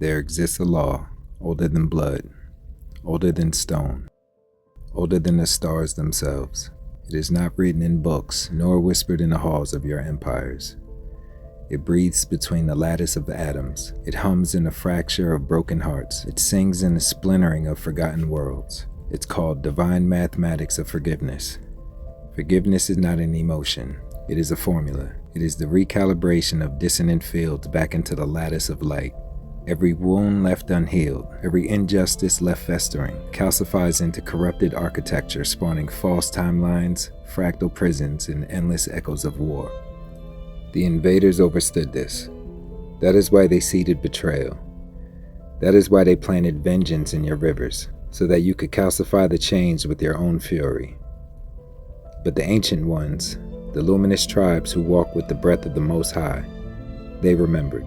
There exists a law older than blood, older than stone, older than the stars themselves. It is not written in books, nor whispered in the halls of your empires. It breathes between the lattice of the atoms. It hums in the fracture of broken hearts. It sings in the splintering of forgotten worlds. It's called divine mathematics of forgiveness. Forgiveness is not an emotion. It is a formula. It is the recalibration of dissonant fields back into the lattice of light. Every wound left unhealed, every injustice left festering, calcifies into corrupted architecture, spawning false timelines, fractal prisons, and endless echoes of war. The invaders overstood this. That is why they seeded betrayal. That is why they planted vengeance in your rivers, so that you could calcify the chains with your own fury. But the ancient ones, the luminous tribes who walk with the breath of the Most High, they remembered.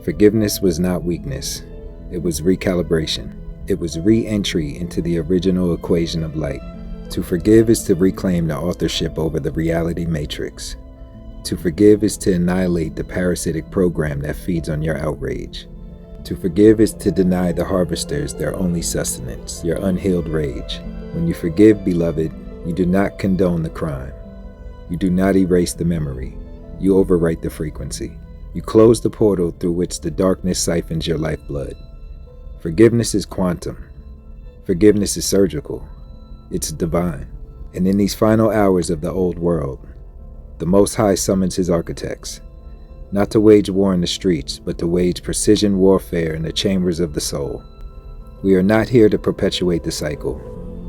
Forgiveness was not weakness. It was recalibration. It was re-entry into the original equation of light. To forgive is to reclaim the authorship over the reality matrix. To forgive is to annihilate the parasitic program that feeds on your outrage. To forgive is to deny the harvesters their only sustenance, your unhealed rage. When you forgive, beloved, you do not condone the crime. You do not erase the memory. You overwrite the frequency. You close the portal through which the darkness siphons your lifeblood. Forgiveness is quantum. Forgiveness is surgical. It's divine. And in these final hours of the old world, the Most High summons his architects, not to wage war in the streets, but to wage precision warfare in the chambers of the soul. We are not here to perpetuate the cycle.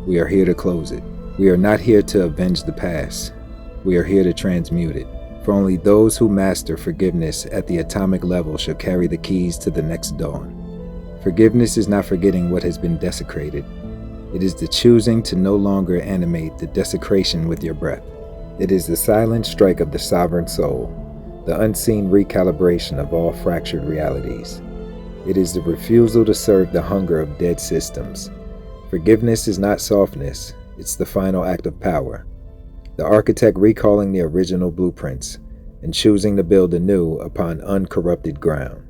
We are here to close it. We are not here to avenge the past. We are here to transmute it. For only those who master forgiveness at the atomic level shall carry the keys to the next dawn. Forgiveness is not forgetting what has been desecrated. It is the choosing to no longer animate the desecration with your breath. It is the silent strike of the sovereign soul, the unseen recalibration of all fractured realities. It is the refusal to serve the hunger of dead systems. Forgiveness is not softness, it's the final act of power. The architect recalling the original blueprints and choosing to build anew upon uncorrupted ground.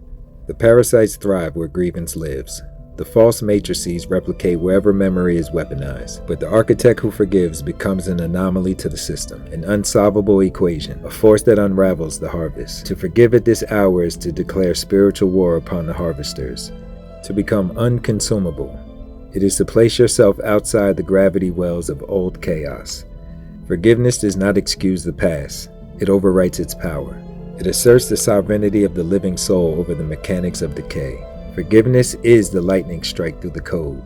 The parasites thrive where grievance lives. The false matrices replicate wherever memory is weaponized, but the architect who forgives becomes an anomaly to the system, an unsolvable equation, a force that unravels the harvest. To forgive at this hour is to declare spiritual war upon the harvesters, to become unconsumable. It is to place yourself outside the gravity wells of old chaos. Forgiveness does not excuse the past, it overwrites its power. It asserts the sovereignty of the living soul over the mechanics of decay. Forgiveness is the lightning strike through the code.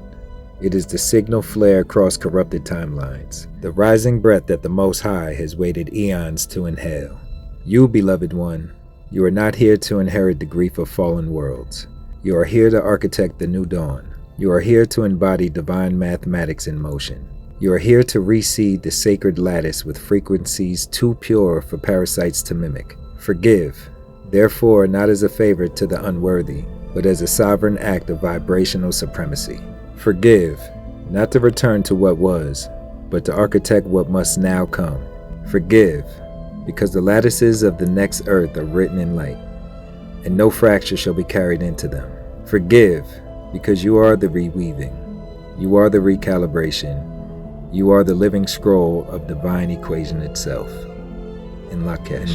It is the signal flare across corrupted timelines, the rising breath that the Most High has waited eons to inhale. You, beloved one, you are not here to inherit the grief of fallen worlds. You are here to architect the new dawn. You are here to embody divine mathematics in motion. You are here to reseed the sacred lattice with frequencies too pure for parasites to mimic. Forgive, therefore, not as a favor to the unworthy, but as a sovereign act of vibrational supremacy. Forgive, not to return to what was, but to architect what must now come. Forgive, because the lattices of the next earth are written in light, and no fracture shall be carried into them. Forgive, because you are the reweaving. You are the recalibration. You are the living scroll of divine equation itself. In Lakesh.